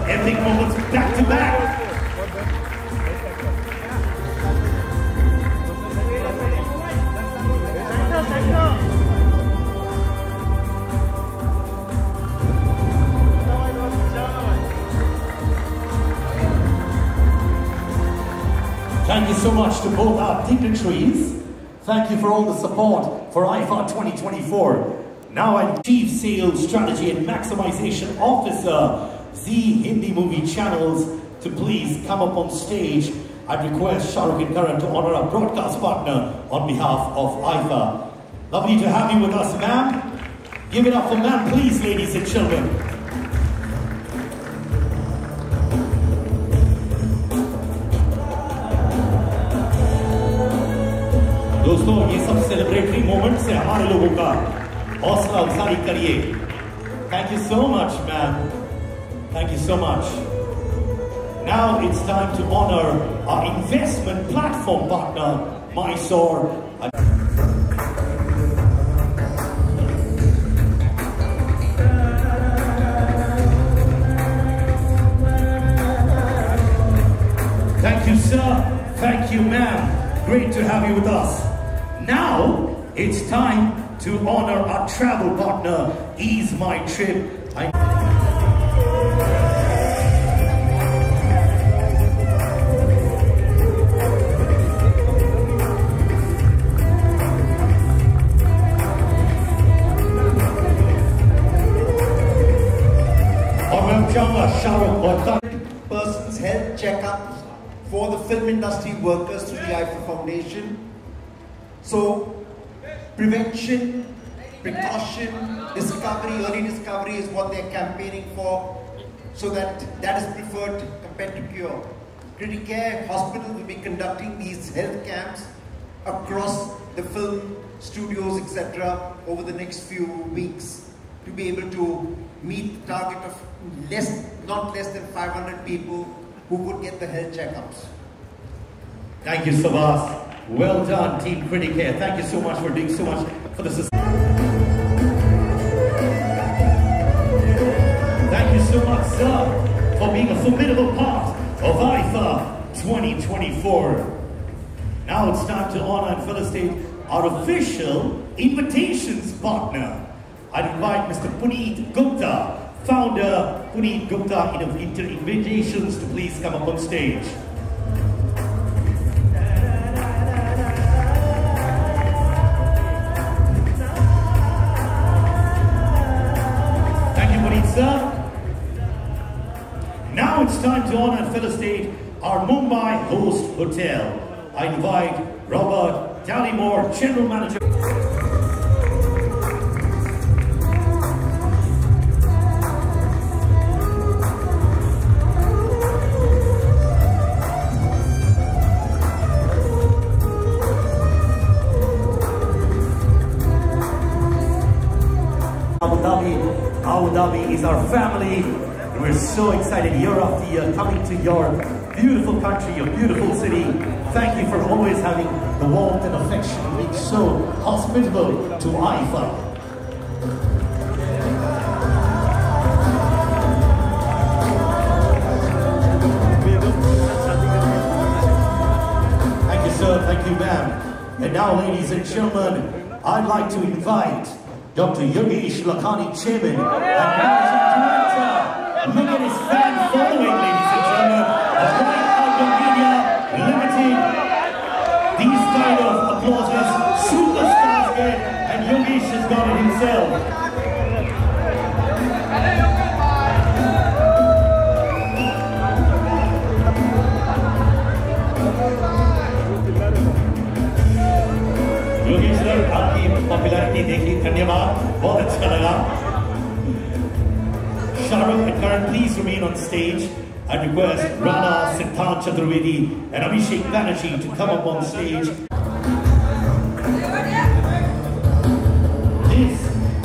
epic moments back to back. Thank you so much to both our dignitaries. Thank you for all the support for IFA 2024. Now I'm Chief Sales Strategy and Maximization Officer, Zee Hindi Movie Channels, to please come up on stage. I'd request Shah Rukh and Karan to honor our broadcast partner on behalf of IFA. Lovely to have you with us, ma'am. Give it up for ma'am, please, ladies and gentlemen. दोस्तों ये सब celebratory moments है हमारे लोगों का हौसला अफजाई करिए Thank you so much, ma'am. Thank you so much. Now it's time to honor our investment platform partner, Mysore. Thank you, sir. Thank you, ma'am. Great to have you with us. Now, it's time to honor our travel partner, Ease My Trip. Person's health checkup for the film industry workers through the IFA Foundation. So, prevention, precaution, discovery, early discovery is what they're campaigning for, so that is preferred compared to cure. Criticare Hospital will be conducting these health camps across the film studios, etc., over the next few weeks to be able to meet the target of not less than 500 people who would get the health checkups. Thank you, Savas. Well done, Team Criticare. Thank you so much for doing so much for the society. Thank you so much, sir, for being a formidable part of IFA 2024. Now it's time to honor and felicitate our official invitations partner. I invite Mr. Puneet Gupta, founder Puneet Gupta Invitations, to please come up on stage. Thank you, Puneet, sir. Now it's time to honor and felicitate our Mumbai host hotel. I invite Robert Dallimore, General Manager. Abu Dhabi is our family. We're so excited year after year coming to your beautiful country, your beautiful city. Thank you for always having the warmth and affection and being so hospitable to IFA. Thank you, sir. Thank you, ma'am. And now, ladies and gentlemen, I'd like to invite Dr. Yogesh Lakhani, Chairman and Managing Director. Look at his fan following, ladies and gentlemen, of Right Outdoor Media Limited. These kind of applauses superstars get, and Yogesh has got it himself. Yogesh sir, आपकी popularity देखी, धन्यवाद, बहुत अच्छा लगा. Shah Rukh and Karan, please remain on stage. I request Rana, Siddharth Chaturvedi and Abhishek Banerjee to come up on stage. This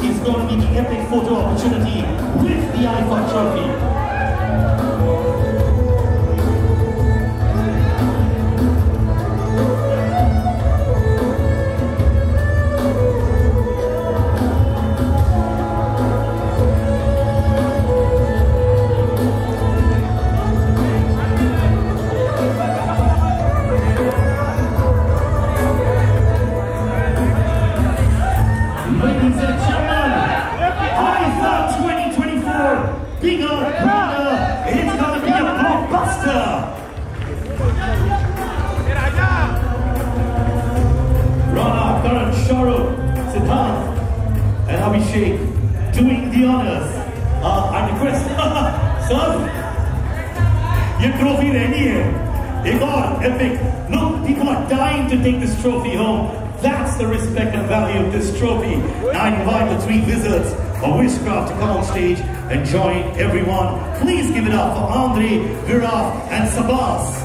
is going to be the epic photo opportunity with the IFA trophy. Sheikh doing the honors. I request, sir, your trophy ready here. They got epic. Look, people are dying to take this trophy home. That's the respect and value of this trophy. Now I invite the three wizards of Wishcraft to come on stage and join everyone. Please give it up for Andre, Viraf, and Sabas.